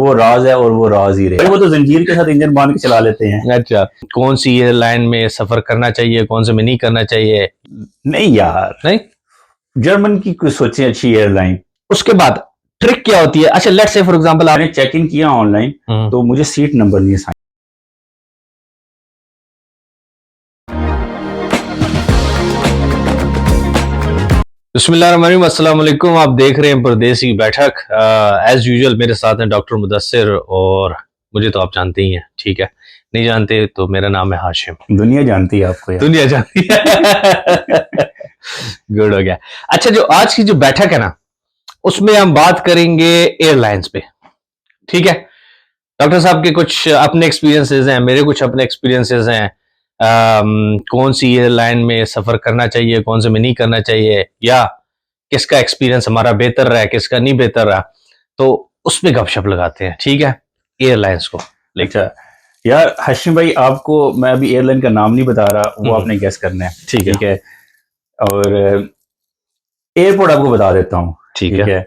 वो राज है और वो राज ही रहे। वो तो जंजीर के साथ इंजन बांध के चला लेते हैं। अच्छा, कौन सी एयरलाइन में सफर करना चाहिए, कौन से में नहीं करना चाहिए? नहीं यार, नहीं, जर्मन की कुछ सोचे अच्छी एयरलाइन। उसके बाद ट्रिक क्या होती है? अच्छा, लेट्स से फॉर एग्जांपल मैंने चेक इन किया ऑनलाइन तो मुझे सीट नंबर नहीं असाइन। बिस्मिल्लाहिर्रहमानिर्रहीम, अस्सलाम वालेकुम। आप देख रहे हैं परदेसी बैठक। एज यूजुअल मेरे साथ हैं डॉक्टर मुदस्सिर, और मुझे तो आप जानते ही हैं, ठीक है? नहीं जानते तो मेरा नाम है हाशिम। दुनिया जानती है आपको यार। दुनिया जानती है। गुड हो गया। अच्छा, जो आज की जो बैठक है ना, उसमें हम बात करेंगे एयरलाइंस पे, ठीक है? डॉक्टर साहब के कुछ अपने एक्सपीरियंसेस हैं, मेरे कुछ अपने एक्सपीरियंसेस हैं। कौन सी एयरलाइन में सफर करना चाहिए, कौन से में नहीं करना चाहिए, या किसका एक्सपीरियंस हमारा बेहतर रहा है, किसका नहीं बेहतर रहा, तो उस पर गपशप लगाते हैं, ठीक है? एयरलाइंस को अच्छा यार हाशिम भाई, आपको मैं अभी एयरलाइन का नाम नहीं बता रहा, वो आपने गेस करना है, ठीक है? और एयरपोर्ट आपको बता देता हूँ, ठीक है?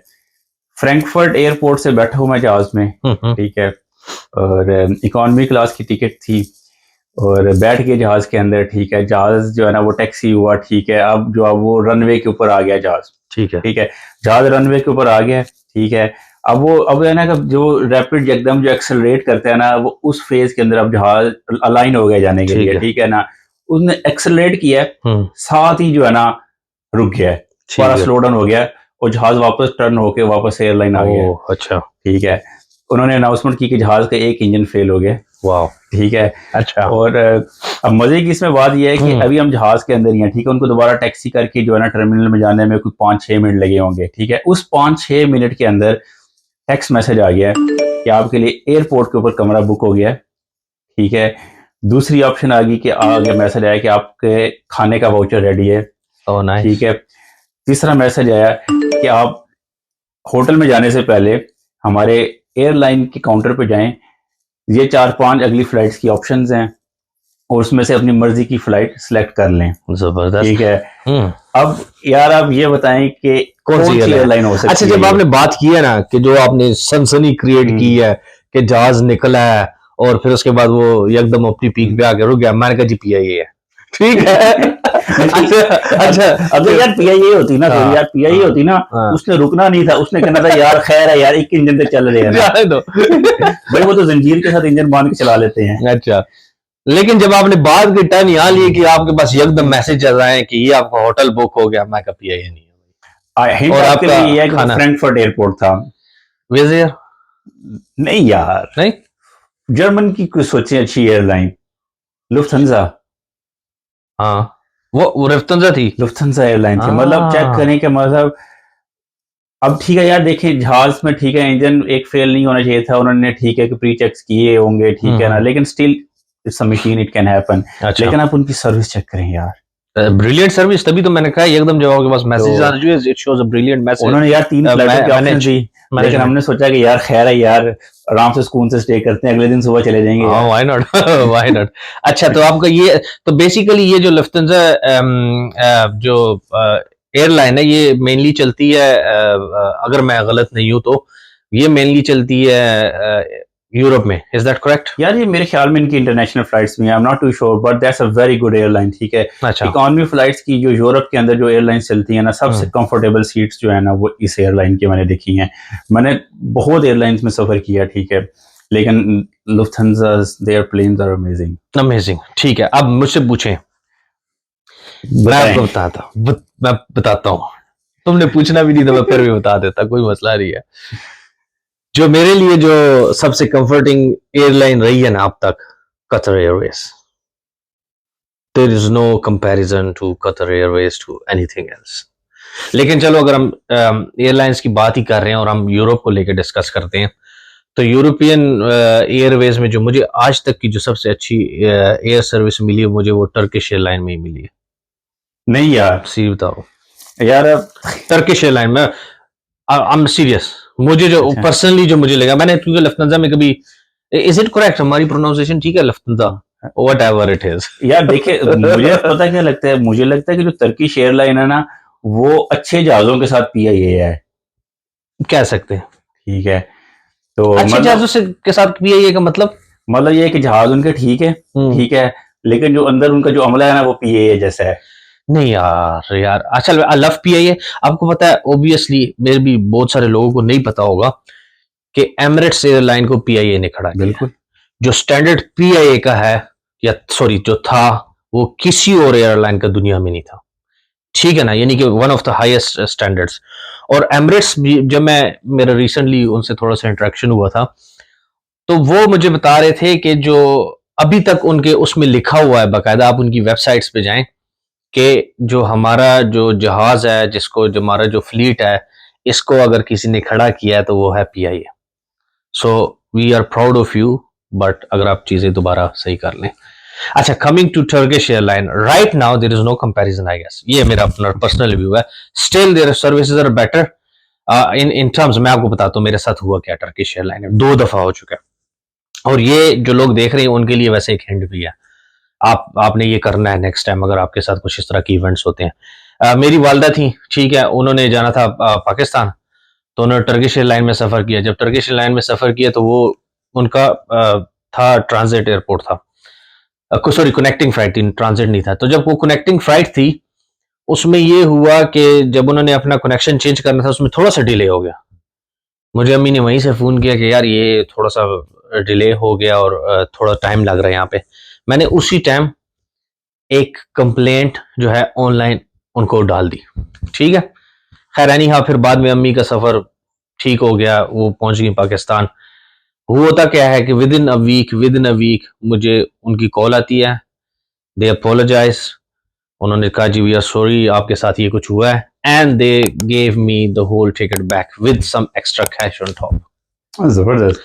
फ्रैंकफर्ट एयरपोर्ट से बैठा हूँ मैं जहाज में, ठीक है? और इकोनॉमी क्लास की टिकट थी और बैठ के जहाज के अंदर, ठीक है? जहाज जो है ना वो टैक्सी हुआ, ठीक है? अब जो है वो रनवे के ऊपर आ गया जहाज, ठीक है? जहाज रनवे के ऊपर आ गया, ठीक है? अब है ना कि जो रैपिड एकदम जो एक्सेलरेट करते हैं ना, वो उस फेज के अंदर अब जहाज अलाइन हो गया जाने के लिए, ठीक है ना? उसने एक्सेलरेट किया, साथ ही जो है ना रुक गया, थोड़ा स्लो डाउन हो गया और जहाज वापस टर्न होके वापस एयरलाइन आ गया। अच्छा, ठीक है? उन्होंने अनाउंसमेंट की कि जहाज का एक इंजन फेल हो गया। वाह, ठीक है? अच्छा। और अब मजे की इसमें बात यह है कि अभी हम जहाज के अंदर ही हैं, ठीक है? उनको दोबारा टैक्सी करके जो है ना टर्मिनल में जाने में कोई 5-6 मिनट लगे होंगे, ठीक है? उस 5-6 मिनट के अंदर टेक्स्ट मैसेज आ गया कि आपके लिए एयरपोर्ट के ऊपर कमरा बुक हो गया, ठीक है? दूसरी ऑप्शन आ गई कि आ गया मैसेज आया कि आपके खाने का वाउचर रेडी है, ठीक है? तीसरा मैसेज आया कि आप होटल में जाने से पहले हमारे एयरलाइन के काउंटर पे जाएं, ये 4-5 अगली फ्लाइट्स की ऑप्शंस हैं और उसमें से अपनी मर्जी की फ्लाइट सिलेक्ट कर लें। जबरदस्त, ठीक है? अब यार आप ये बताएं कि कौन सी एयरलाइन हो सकती है? अच्छा, जब आपने बात की है ना कि जो आपने सनसनी क्रिएट की है कि जहाज निकला है और फिर उसके बाद वो एकदम अपनी पीक पे आके रुक गया, मैंने कहा जी पीआईए है, ठीक है? अच्छा, अगर यार पीआईए होती ना, तो यार पीआईए होती ना, उसने रुकना नहीं था, उसने कहना था यार खैर है यार, एक इंजन से चल रहे हैं ना। भाई वो तो जंजीर के साथ इंजन बांध के चला लेते हैं। अच्छा, लेकिन जब आपने बात की टर्न यहाँ ली कि आपके पास एकदम मैसेज चल रहा है कि ये आपका होटल बुक हो गया, मैं कहा पीआईए नहीं है। और आपका ये है कि फ्रैंकफर्ट एयरपोर्ट था। विज़ नहीं यार, नहीं, जर्मन की कुछ सोचे अच्छी एयरलाइन, लुफ्थांसा। हाँ, वो लुफ्थांसा थी, लुफ्थांसा एयरलाइन थी। मतलब चेक करें कि मतलब अब ठीक है यार, देखिए जहाज में ठीक है इंजन एक फेल नहीं होना चाहिए था, उन्होंने ठीक है कि प्री चेक्स किए होंगे, ठीक है ना? लेकिन still it's a machine, it can happen. लेकिन आप उनकी सर्विस चेक करें यार, ब्रिलियंट सर्विस। तभी तो मैंने कहा एकदम जब आपके पास मैसेज आ रही है, it shows a brilliant message. उन्होंने यार 3 फ्लाइटों की ऑप्शन दी, लेकिन हमने सोचा कि यार खैर है यार, आराम से सुकून से स्टे करते हैं, अगले दिन सुबह चले जाएंगे। हाँ, व्हाई नॉट, व्हाई नॉट। अच्छा, तो आपका ये तो बेसिकली ये जो लुफ्थांसा जो एयरलाइन है, ये मेनली चलती है, अगर मैं गलत नहीं हूं तो ये मेनली चलती है यूरोप में, इज दैट करेक्ट? यार ये मेरे ख्याल में इनकी इंटरनेशनल फ्लाइट्स में, I am not too sure, but that's a very good airline, ठीक है? अच्छा, इकोनॉमी फ्लाइट्स की जो यूरोप के अंदर जो एयरलाइंस चलती है ना, सबसे कंफर्टेबल सीट्स जो है ना वो इस एयरलाइन की मैंने देखी हैं। मैंने बहुत एयरलाइंस में सफर किया, ठीक है? लेकिन Lufthansa, their planes are amazing, amazing. ठीक है, अब मुझसे पूछें, मैं आपको मैं बताता हूँ। तुमने पूछना भी नहीं था, मैं फिर भी बता देता, कोई मसला नहीं है। जो मेरे लिए जो सबसे कंफर्टिंग एयरलाइन रही है ना अब तक, Qatar Airways. There is no comparison to Qatar Airways to anything else. लेकिन चलो, अगर हम एयरलाइंस की बात ही कर रहे हैं और हम यूरोप को लेकर डिस्कस करते हैं, तो यूरोपियन एयरवेज में जो मुझे आज तक की जो सबसे अच्छी एयर सर्विस मिली है, मुझे वो टर्किश एयरलाइन में ही मिली है। नहीं यार, सी बताओ यार टर्किश एयरलाइन में, आई एम सीरियस। मुझे जो पर्सनली जो मुझे लगा, मैंने क्योंकि लफ्तंजा में कभी, इज इट करेक्ट हमारी प्रोनाउंसिएशन ठीक है? लफ्तंजा, व्हाटएवर इट इज। यार देखिए, मुझे पता क्या लगता है, मुझे लगता है कि जो टर्किश एयरलाइन है ना, वो अच्छे जहाजों के साथ पीआईए है, कह सकते हैं, ठीक है? तो अच्छे जहाजों से के साथ पीआईए का मतलब ये है कि जहाज उनके ठीक है, लेकिन जो अंदर उनका जो अमला है ना वो पीएए जैसा है। नहीं यार अच्छा, आई लव पीआईए। आपको पता है ऑब्वियसली, मेरे भी बहुत सारे लोगों को नहीं पता होगा कि एमिरेट्स एयरलाइन को पीआईए ने खड़ा किया। बिल्कुल। जो स्टैंडर्ड पीआईए का है, या सॉरी जो था, वो किसी और एयरलाइन का दुनिया में नहीं था, ठीक है ना, यानी कि one of the highest standards. और एमिरेट्स भी, जब मेरा रिसेंटली उनसे थोड़ा सा इंटरेक्शन हुआ था, तो वो मुझे बता रहे थे कि जो अभी तक उनके उसमें लिखा हुआ है बाकायदा, आप उनकी वेबसाइट्स पे जाएं, कि जो हमारा जो जहाज है, जिसको जो हमारा जो फ्लीट है, इसको अगर किसी ने खड़ा किया है तो वो है PIA. So we are proud of you, but अगर आप चीजें दोबारा सही कर लें। अच्छा, coming to Turkish airline, right now there is no comparison, I guess, ये मेरा अपना पर्सनल व्यू है। Still their services are better in terms. मैं आपको बताता हूँ मेरे साथ हुआ क्या। टर्किश एयरलाइन में 2 दफा हो चुका है, और ये जो लोग देख रहे हैं उनके लिए वैसे एक हिंट भी है, आपने ये करना है नेक्स्ट टाइम अगर आपके साथ कुछ इस तरह के इवेंट्स होते हैं। मेरी वालदा थी, ठीक है, उन्होंने जाना था पाकिस्तान, तो उन्होंने टर्किश एयरलाइन में सफर किया। जब टर्किश एयरलाइन में सफर किया तो वो उनका था ट्रांजिट एयरपोर्ट था, सॉरी कनेक्टिंग फ्लाइट थी, ट्रांजिट नहीं था। तो जब वो कनेक्टिंग फ्लाइट थी, उसमें ये हुआ कि जब उन्होंने अपना कनेक्शन चेंज करना था, उसमें थोड़ा सा डिले हो गया। मुझे अम्मी ने वहीं से फोन किया कि यार ये थोड़ा सा डिले हो गया और थोड़ा टाइम लग रहा है यहाँ पे। मैंने उसी टाइम एक कंप्लेंट जो है ऑनलाइन उनको डाल दी, ठीक है। खैर एनी हाँ, फिर बाद में अम्मी का सफर ठीक हो गया, वो पहुंच गई पाकिस्तान। होता क्या है कि विद इन अ वीक मुझे उनकी कॉल आती है, दे अपोलोजाइज, उन्होंने कहा जी वी आर सॉरी, आपके साथ ये कुछ हुआ है, and they gave me the whole ticket back with some extra cash on top. जबरदस्त।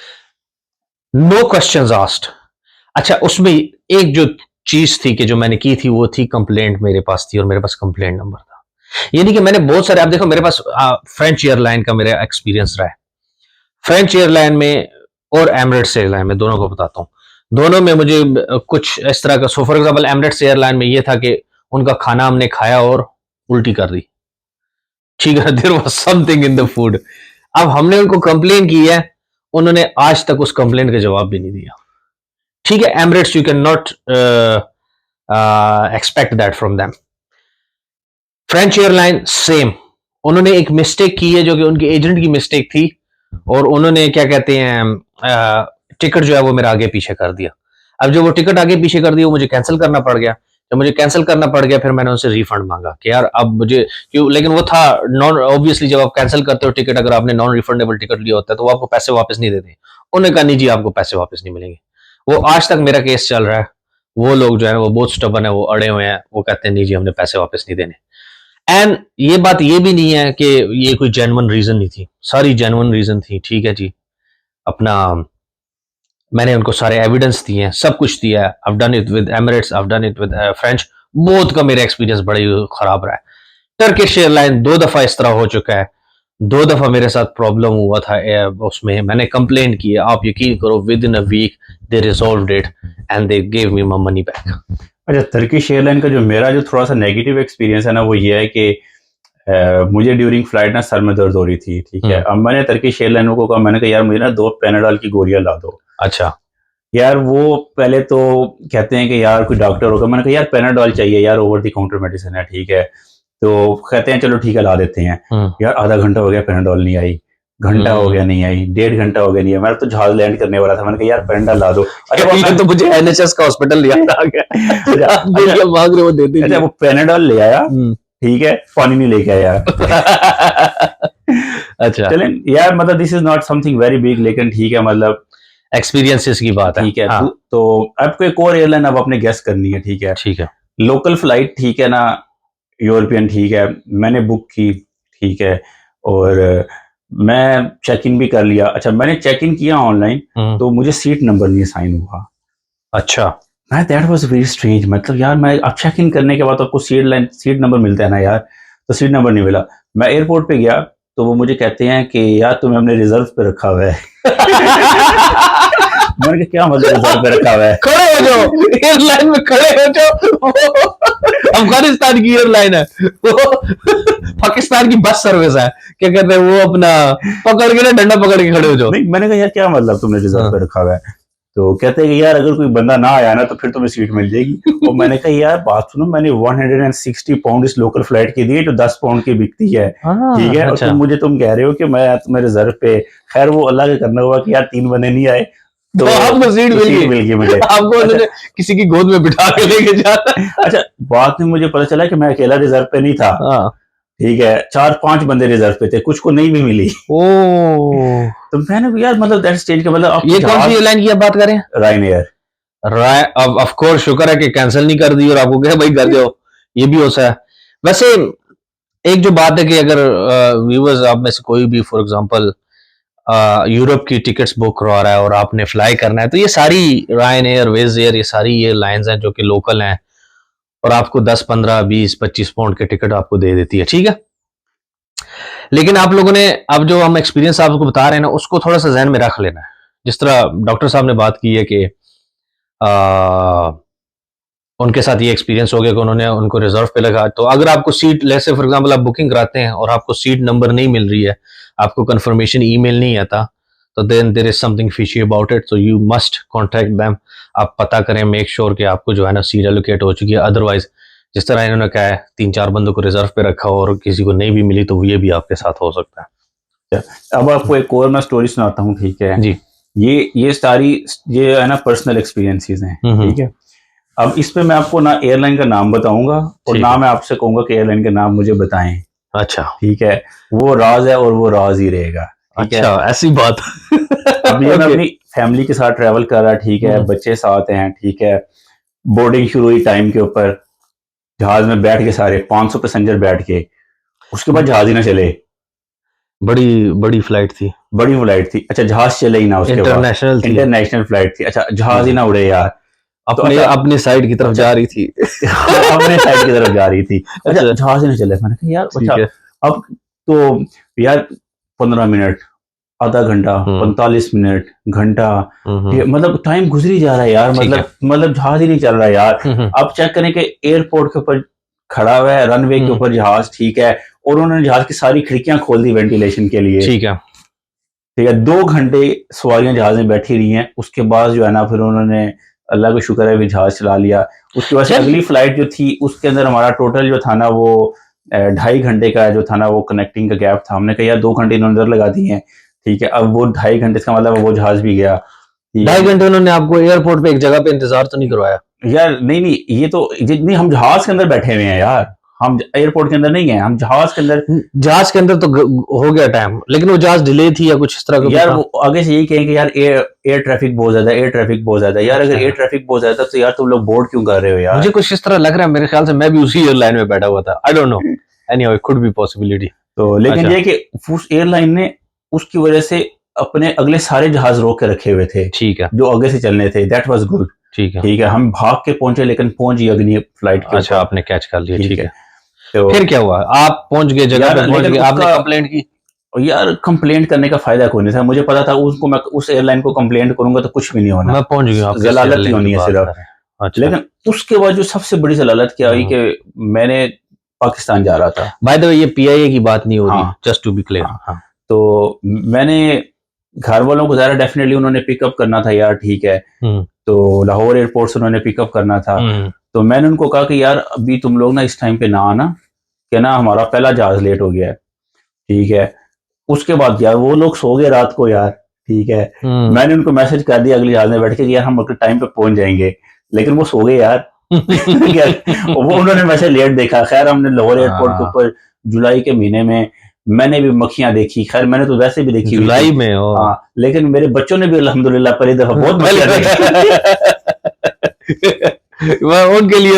No questions asked. अच्छा, उसमें एक जो चीज थी कि जो मैंने की थी, वो थी कंप्लेंट मेरे पास थी, और मेरे पास कंप्लेंट नंबर था। यानी कि मैंने बहुत सारे, आप देखो मेरे पास फ्रेंच एयरलाइन का मेरा एक्सपीरियंस रहा है। फ्रेंच एयरलाइन में और एमिरेट्स एयरलाइन में, दोनों को बताता हूँ, दोनों में मुझे कुछ इस तरह का, so for example Emirates airline में ये था कि उनका खाना हमने खाया और उल्टी कर दी, ठीक है, there was something in the food. अब हमने उनको कंप्लेन की है, उन्होंने आज तक उस कंप्लेंट का जवाब भी नहीं दिया, ठीक है। Emirates you can not expect that from them. French airline same, उन्होंने एक मिस्टेक की है जो कि उनके एजेंट की मिस्टेक थी, और उन्होंने क्या कहते हैं, टिकट जो है वो मेरा आगे पीछे कर दिया। अब जब वो टिकट आगे पीछे कर दिया, वो मुझे कैंसिल करना पड़ गया। जब मुझे कैंसिल करना पड़ गया, फिर मैंने उनसे रिफंड मांगा कि यार अब मुझे क्यों, लेकिन वो था नॉन, ऑब्वियसली जब आप कैंसिल करते हो टिकट, अगर आपने नॉन रिफंडेबल टिकट लिया होता है तो वो आपको पैसे वापस नहीं देते। उन्होंने कहा नहीं जी, आपको पैसे वापस नहीं मिलेंगे। वो आज तक मेरा केस चल रहा है, वो लोग जो है वो बहुत स्टबन है, वो अड़े हुए हैं, वो कहते हैं नहीं जी हमने पैसे वापस नहीं देने। एंड ये बात ये भी नहीं है कि ये कोई जेन्युइन रीजन नहीं थी, सारी जेन्युइन रीजन थी, ठीक है जी। अपना मैंने उनको सारे एविडेंस दिए हैं, सब कुछ दिया है। I've done it with Emirates, I've done it with French, both का मेरा एक्सपीरियंस बड़ा ही खराब रहा है। टर्किश एयरलाइन 2 दफा इस तरह हो चुका है, 2 दफा मेरे साथ प्रॉब्लम हुआ था, उसमें मैंने कंप्लेन की, आप यकीन करो within a week they resolved it and they gave me my money back. अच्छा, टर्किश एयरलाइन का जो मेरा जो थोड़ा सा नेगेटिव एक्सपीरियंस है ना, वो ये है कि मुझे ड्यूरिंग फ्लाइट ना सर में दर्द हो रही थी, ठीक है। अब मैंने टर्किश एयरलाइन को कहा, मैंने कहा यार मुझे ना 2 पैनाडॉल की गोलियां ला दो। अच्छा यार वो पहले तो कहते हैं कि यार कोई डॉक्टर होगा, मैंने कहा यार पैनाडॉल चाहिए यार, ओवर द काउंटर मेडिसिन है, ठीक है। तो कहते हैं चलो ठीक है ला देते हैं। यार आधा घंटा हो गया पैनाडॉल नहीं आई, घंटा हो गया नहीं आई, 1.5 घंटा हो गया नहीं आई। मैं तो जहाज लैंड करने वाला था, मैंने कहा यार पैनाडॉल ला दो। अच्छा तो मुझे एनएचएस का हॉस्पिटल याद आ गया, मांग रहे वो दे दी। अच्छा वो पैनाडॉल ले आया, ठीक है, पानी नहीं लेके आया। अच्छा चलें यार, मतलब this is not something very big, लेकिन ठीक है, मतलब एक्सपीरियंसेस की बात है, ठीक है। हाँ। तो आपको एक और एयरलाइन अब आपने गेस करनी है, ठीक है। ठीक है, लोकल फ्लाइट, ठीक है ना, यूरोपियन, ठीक है, मैंने बुक की, ठीक है, और मैं चेक इन भी कर लिया। अच्छा मैंने चेक इन किया ऑनलाइन, तो मुझे सीट नंबर नहीं साइन हुआ। अच्छा, मैं दैट वाज वेरी स्ट्रेंज, मतलब यार मैं अब चेक इन करने के बाद आपको सीट नंबर मिलता है ना यार, तो सीट नंबर नहीं मिला। मैं एयरपोर्ट पे गया तो वो मुझे कहते हैं कि यार तुम्हें हमने रिजर्व पे रखा हुआ है। मैंने कहा क्या मतलब रिजर्व पे रखा हुआ है? खड़े हो जाओ, एयरलाइन में खड़े हो जाओ। अफगानिस्तान की एयरलाइन है वो, पाकिस्तान की बस सर्विस है, क्या कहते हैं वो, अपना पकड़ के ना डंडा पकड़ के खड़े हो जाओ। नहीं, मैंने कहा यार क्या मतलब तुमने रिजर्व पे रखा हुआ है? तो कहते हैं कि यार अगर कोई बंदा ना आया ना तो फिर तुम्हें सीट मिल जाएगी। और मैंने कहा यार बात सुनो, मैंने 160 पाउंड इस लोकल फ्लाइट की दी है जो 10 पाउंड की बिकती है, ठीक है, और तुम कह रहे हो कि मैं तुम्हें रिजर्व पे। खैर वो अल्लाह का करना हुआ कि यार 3 बंदे नहीं आए तो आपको सीट मिल गई मुझे। आपको उन्होंने किसी की गोद में बिठा के लेके जाना। अच्छा, बाद में मुझे पता चला कि मैं अकेला रिजर्व पे नहीं था, ठीक है, 4-5 बंदे रिजर्व पे थे, कुछ को नहीं भी मिली। ओह, तो मैंने यार मतलब दैट्स चेंज का मतलब। ये कौन सी एयरलाइन की आप बात करें? रायनेयर। अब ऑफ कोर्स शुक्र है कि कैंसिल नहीं कर दी और आपको कहा भाई कर दो, ये भी होता है। वैसे एक जो बात है कि अगर व्यूअर्स आप में से कोई भी फॉर एग्जांपल यूरोप की टिकट्स बुक करवा रहा है और आपने फ्लाई करना है, तो ये सारी रायनेयर, विज़ एयर, ये सारी एयरलाइंस हैं जो कि लोकल हैं और आपको 10, 15, 20, 25 पाउंड के टिकट आपको दे देती है, ठीक है। लेकिन आप लोगों ने अब जो हम एक्सपीरियंस आपको बता रहे हैं ना, उसको थोड़ा सा जहन में रख लेना है। जिस तरह डॉक्टर साहब ने बात की है कि उनके साथ ये एक्सपीरियंस हो गया कि उन्होंने उनको रिजर्व पे लगा, तो अगर आपको सीट, जैसे फॉर एग्जांपल आप बुकिंग कराते हैं और आपको सीट नंबर नहीं मिल रही है, आपको कंफर्मेशन ईमेल नहीं आता, तो then there is something fishy about it, so you must contact them. आप पता करें, मेक श्योर कि आपको जो है ना सीट एलोकेट हो चुकी है। अदरवाइज जिस तरह इन्होंने कहा है 3-4 बंदों को रिजर्व पे रखा हो और किसी को नहीं भी मिली, तो ये भी आपके साथ हो सकता है। अब आपको एक और मैं स्टोरी सुनाता हूँ, ठीक है जी। ये सारी ये है ना पर्सनल एक्सपीरियंसेस हैं, ठीक है। अब इस पे मैं आपको ना एयरलाइन का नाम बताऊंगा और ना मैं आपसे कहूंगा कि एयरलाइन का नाम मुझे बताएं। अच्छा, ठीक है, वो राज है और वो राज ही रहेगा। अच्छा, ऐसी बात। अब ये मैं अपनी फैमिली के साथ ट्रैवल कर रहा, ठीक है, बच्चे साथ हैं, ठीक है, बोर्डिंग शुरू हुई टाइम के ऊपर, जहाज में बैठ के सारे 500 पैसेंजर बैठ के, उसके बाद जहाज ही ना चले। बड़ी बड़ी फ्लाइट थी, बड़ी फ्लाइट थी। अच्छा, जहाज चले ही ना, उसके बाद इंटरनेशनल फ्लाइट थी। अच्छा, जहाज ही ना उड़े यार, अपने तो अपने साइड की तरफ जा रही थी। अपने साइड की तरफ जा रही थी। अच्छा, जहाज ही नहीं चले। मैंने कहा यार अच्छा, अब तो यार 15 मिनट, आधा घंटा, 45 मिनट, घंटा, मतलब टाइम गुजरी जा रहा है यार, मतलब जहाज ही नहीं चल रहा है यार। अब चेक करें कि एयरपोर्ट के ऊपर खड़ा हुआ है, रनवे के ऊपर जहाज, ठीक है, और उन्होंने जहाज की सारी खिड़कियां खोल दी वेंटिलेशन के लिए, ठीक है। 2 घंटे सवारियां जहाज में बैठी रही हैं। उसके बाद जो है ना फिर उन्होंने, अल्लाह का शुक्र है, भी जहाज चला लिया। उसके बाद अगली फ्लाइट जो थी उसके अंदर हमारा टोटल जो था ना वो 2.5 घंटे का जो था ना वो कनेक्टिंग का गैप था। हमने कहा यार 2 घंटे इन्होंने अंदर लगा दिए हैं, ठीक है। अब वो 2.5 घंटे का मतलब वो जहाज भी गया। 2.5 घंटे उन्होंने आपको एयरपोर्ट पे एक जगह पे इंतजार तो नहीं करवाया यार? नहीं, ये तो नहीं, हम जहाज के अंदर बैठे हुए हैं यार, हम एयरपोर्ट के अंदर नहीं है, हम जहाज के अंदर। जहाज के अंदर तो हो गया टाइम, लेकिन वो जहाज डिले थी या कुछ इस तरह का? यार वो आगे से यही कहेंगे यार एयर ट्रैफिक बहुत ज्यादा, एयर ट्रैफिक बहुत ज्यादा। यार अगर एयर ट्रैफिक बहुत ज्यादा तो यार तुम लोग बोर्ड क्यों कर रहे हो यार? मुझे कुछ इस तरह लग रहा है, मेरे ख्याल से मैं भी उसी एयरलाइन में बैठा हुआ था। I don't know, anyhow it could be possibility. तो लेकिन ये कि उस एयरलाइन ने उसकी वजह से अपने अगले सारे जहाज रोक के रखे हुए थे, ठीक है, जो आगे से चलने थे। दैट वाज गुड, ठीक है। हम भाग के पहुंचे, लेकिन पहुंच गई अगली फ्लाइट के। अच्छा, आपने कैच कर लिया, ठीक है। तो फिर क्या हुआ? आप पहुंच गए जगह पे, पहुंच गए, आपने कंप्लेंट की? यार कंप्लेंट करने का फायदा कोई नहीं था। मुझे पता था उसको, मैं उस एयरलाइन को कंप्लेंट करूंगा तो कुछ भी नहीं होना, मैं पहुंच गया, जलालत ही होनी है सिर्फ। अच्छा। लेकिन उसके बाद जो सबसे बड़ी जलालत क्या हुई कि मैंने पाकिस्तान जा रहा था। बाय द वे, ये पीआईए की बात नहीं हो रही, जस्ट टू बी क्लियर। तो मैंने घर वालों को ज़्यादा डेफिनेटली उन्होंने पिकअप करना था यार, ठीक है। तो लाहौर एयरपोर्ट से उन्होंने पिकअप करना था। तो मैंने उनको कहा कि यार अभी तुम लोग ना इस टाइम पे ना आना, कि ना हमारा पहला जहाज लेट हो गया है, ठीक है। उसके बाद यार वो लोग सो गए रात को यार, ठीक है। मैंने उनको मैसेज कर दिया अगले जहाज में बैठ के यार हम अगले टाइम पे पहुंच जाएंगे, लेकिन वो सो गए यार। वो उन्होंने मैसेज लेट देखा। खैर हमने लाहौर एयरपोर्ट के ऊपर जुलाई के महीने में मैंने भी मक्खियां देखी। खैर मैंने तो वैसे भी देखी जुलाई में, हाँ, लेकिन मेरे बच्चों ने भी अल्हम्दुलिल्लाह पहली दफा बहुत मक्खियां देखी। उनके लिए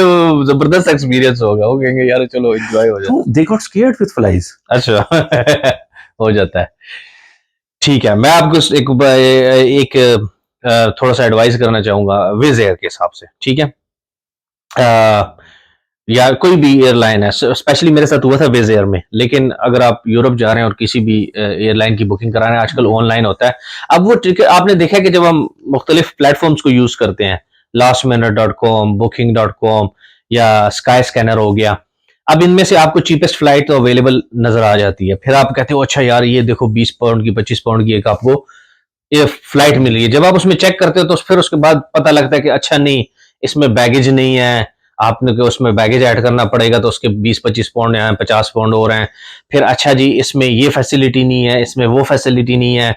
जबरदस्त एक्सपीरियंस होगा, वो कहेंगे यार चलो एंजॉय हो जाए। They got scared with flies. अच्छा। हो जाता है, ठीक है। मैं आपको एक थोड़ा सा एडवाइस करना चाहूंगा विज़ एयर के हिसाब से, ठीक है। या कोई भी एयरलाइन है, स्पेशली मेरे साथ हुआ था वेज एयर में, लेकिन अगर आप यूरोप जा रहे हैं और किसी भी एयरलाइन की बुकिंग करा रहे हैं, आजकल ऑनलाइन होता है। अब वो टिकट आपने देखा है कि जब हम मुख्तलिफ प्लेटफॉर्म्स को यूज करते हैं, lastminute.com, booking.com या स्काई स्कैनर हो गया, अब इनमें से आपको चीपेस्ट फ्लाइट तो अवेलेबल नजर आ जाती है। फिर आप कहते हो अच्छा यार ये देखो 20 पाउंड की 25 पाउंड की एक आपको ये फ्लाइट मिल रही है। जब आप उसमें चेक करते हो तो फिर उसके बाद पता लगता है कि अच्छा नहीं, इसमें बैगेज नहीं है, आपने को उसमें बैगेज ऐड करना पड़ेगा तो उसके 20-25 पाउंड हैं, 50 पाउंड हो रहे हैं। फिर अच्छा जी इसमें ये फैसिलिटी नहीं है, इसमें वो फैसिलिटी नहीं है,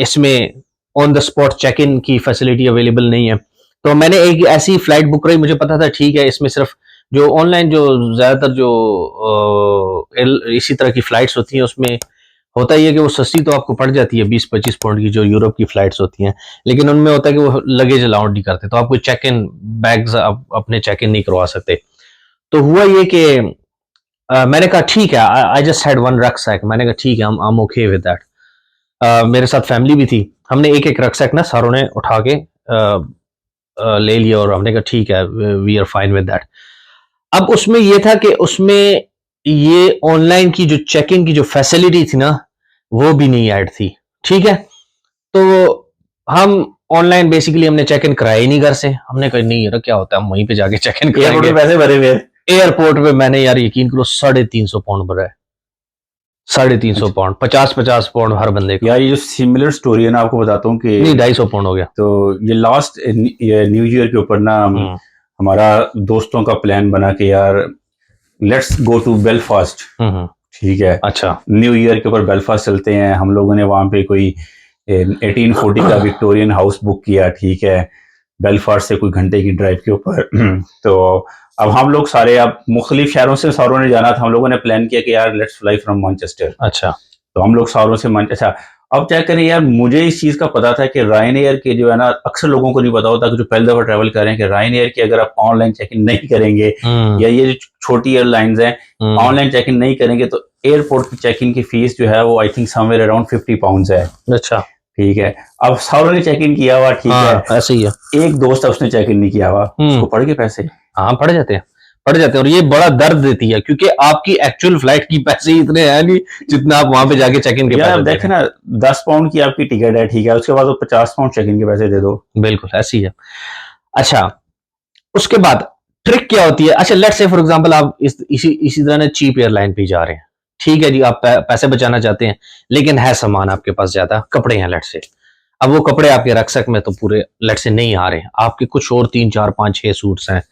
इसमें on the spot check in की फैसिलिटी अवेलेबल नहीं है। तो मैंने एक ऐसी फ्लाइट बुक कराई, मुझे पता था ठीक है इसमें सिर्फ जो ऑनलाइन जो ज्यादातर जो इसी तरह की फ्लाइट्स होती हैं उसमें होता ही है कि वो सस्ती तो आपको पड़ जाती है 20-25 पाउंड की जो यूरोप की फ्लाइट्स होती हैं, लेकिन उनमें होता है कि वो लगेज अलाउड नहीं करते, तो आप कोई चेक इन बैग्स अपने चेक इन नहीं करवा सकते। तो हुआ ये कि मैंने कहा ठीक है, I just had one rucksack, मैंने कहा ठीक है I am okay with that. मेरे साथ फैमिली भी थी, हमने एक एक रक्सैक ना सारों ने उठा के ले लिया और हमने कहा ठीक है we are fine with that. अब उसमें ये था कि उसमें ये ऑनलाइन की जो चेक इन की जो फैसिलिटी थी ना वो भी नहीं ऐड थी, ठीक है। तो हम ऑनलाइन बेसिकली हमने चेक इन कराया ही नहीं घर से, हमने कहा नहीं यार क्या होता है हम वहीं पे जाके चेक इन कराएंगे। पैसे भरे हुए एयरपोर्ट पे मैंने यार यकीन करो 350 पाउंड भरा है, 350 पाउंड, 50-50 पाउंड हर बंदे का। यार ये जो सिमिलर स्टोरी है ना आपको बताता हूँ कि नहीं 250 पाउंड हो गया। तो ये लास्ट न्यू ईयर के ऊपर ना हमारा दोस्तों का प्लान बना कि यार लेट्स गो टू बेलफास्ट, ठीक है। अच्छा न्यू ईयर के ऊपर बेलफास्ट चलते हैं। हम लोगों ने वहां पे कोई 1840 का विक्टोरियन हाउस बुक किया, ठीक है, बेलफास्ट से कोई घंटे की ड्राइव के ऊपर। तो अब हम लोग सारे अब मुख्तलिफ शहरों से सारों ने जाना था, हम लोगों ने प्लान किया कि यार लेट्स फ्लाई फ्रॉम मैनचेस्टर। अच्छा तो हम लोग सारों से अच्छा अब क्या करें यार, मुझे इस चीज का पता था कि रायन एयर के जो है ना अक्सर लोगों को नहीं पता होता कि जो पहली दफा ट्रैवल कर रहे हैं कि रायन एयर की अगर आप ऑनलाइन चेक इन नहीं करेंगे या ये जो छोटी एयरलाइंस हैं ऑनलाइन चेक इन नहीं करेंगे तो एयरपोर्ट की चेक इन की फीस जो है वो I think somewhere around 50 pound है। अच्छा ठीक है, अब सारों ने चेक इन किया हुआ, ठीक है, ऐसे ही है। एक दोस्त है उसने चेक इन नहीं किया हुआ, उसको पड़ गए पैसे। हाँ पड़ जाते हैं, पड़ जाते हैं, और ये बड़ा दर्द देती है क्योंकि आपकी एक्चुअल फ्लाइट की पैसे इतने हैं नहीं जितना आप वहां पे जाके चेक इन के पैसे देखें ना 10 पाउंड की आपकी टिकट है, ठीक है, उसके बाद 50 पाउंड चेक इन के पैसे दे दो। बिल्कुल ऐसी है। अच्छा उसके बाद ट्रिक क्या होती है, अच्छा लेट्स से फॉर एग्जांपल आप इसी तरह ने चीप एयरलाइन पे जा रहे हैं, ठीक है जी, आप पैसे बचाना चाहते हैं लेकिन है सामान आपके पास ज्यादा, कपड़े हैं लेट्स से, अब वो कपड़े आपके रक्सक में तो पूरे लेट्स से नहीं आ रहे, आपके कुछ और 3 4 5 6 सूट्स हैं,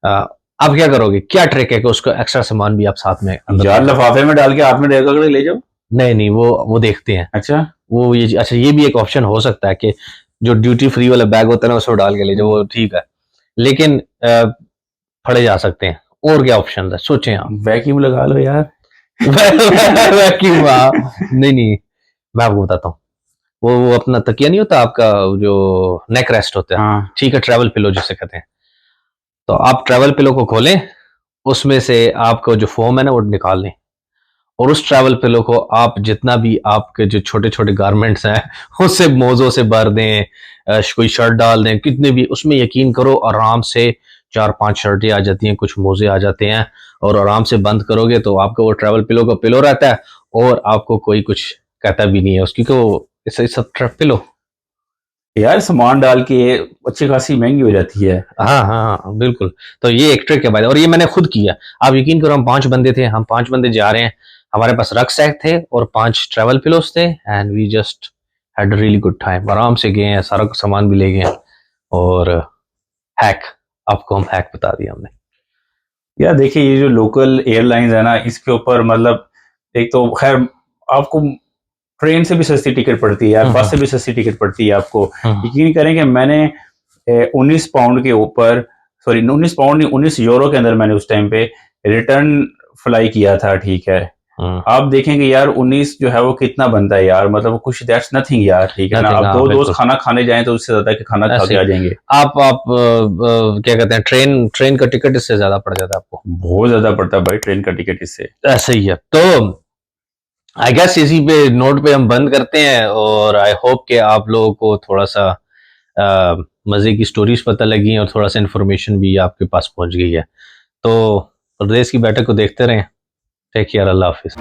आप क्या करोगे, क्या ट्रिक है कि उसको एक्स्ट्रा सामान भी आप साथ में यार लिफाफे में डाल के हाथ में ले जाओ। नहीं वो देखते हैं। अच्छा वो ये अच्छा ये भी एक ऑप्शन हो सकता है कि जो ड्यूटी फ्री वाला बैग होता है ना उसमें डाल के ले जाओ, वो ठीक है, लेकिन फड़े जा सकते हैं। और क्या ऑप्शन है सोचें आप। वैक्यूम लगा लो यार। वैक्यूम नहीं मैं आपको बताता हूँ, वो अपना तकिया नहीं होता आपका जो नेक रेस्ट होता है, हाँ। ठीक है, ट्रैवल पिलो जिसे कहते हैं, तो आप ट्रैवल पिलो को खोलें, उसमें से आपको जो फोम है ना वो निकाल लें, और उस ट्रैवल पिलो को आप जितना भी आपके जो छोटे छोटे गारमेंट्स हैं उससे मोजों से भर दें, कोई शर्ट डाल दें, कितने भी, उसमें यकीन करो आराम से 4-5 शर्टें आ जाती हैं, कुछ मोजे आ जाते हैं, और आराम से बंद करोगे तो आपका वो ट्रैवल पिलो का पिलो रहता है और आपको कोई कुछ कहता भी नहीं है उसकी, वो इसे सब ट्रैवल पिलो। यार सामान डाल के अच्छी खासी महंगी हो जाती है। हाँ बिल्कुल, तो ये एक ट्रिक है भाई, और ये मैंने खुद किया। आप यकीन करो हम 5 बंदे थे, हम 5 बंदे जा रहे हैं, हमारे पास रक्सैक थे और 5 ट्रैवल पिलोस थे, and we just had a really good time, आराम से गए हैं, सारा सामान भी ले गए हैं। और हैक, आपको हम हैक बता दिया हमने। यार देखिए ये जो लोकल एयरलाइंस है ना इसके ऊपर मतलब एक तो खैर आपको ट्रेन से भी सस्ती टिकट पड़ती है यार, बस से भी सस्ती टिकट पड़ती है आपको। यकीन करें कि मैंने 19 पाउंड के ऊपर, सॉरी 19 पाउंड नहीं 19 यूरो के अंदर मैंने उस टाइम पे रिटर्न फ्लाई किया था, ठीक है। आप देखेंगे यार 19 जो है वो कितना बनता है यार, मतलब कुछ दैट्स नथिंग यार, ठीक है ना। आप 2 दोस्त खाना खाने जाएं तो उससे ज्यादा कि खाना खा के आ जाएंगे। आप क्या कहते हैं, ट्रेन का टिकट इससे ज्यादा पड़ जाता है आपको, बहुत ज्यादा पड़ता है भाई ट्रेन का टिकट इससे, ऐसे ही है। तो आई गेस इसी पे नोट पे हम बंद करते हैं, और आई होप कि आप लोगों को थोड़ा सा मजे की स्टोरीज पता लगी और थोड़ा सा इन्फॉर्मेशन भी आपके पास पहुंच गई है। तो प्रदेश की बैठक को देखते रहें। टेक केयर, अल्लाह हाफिज।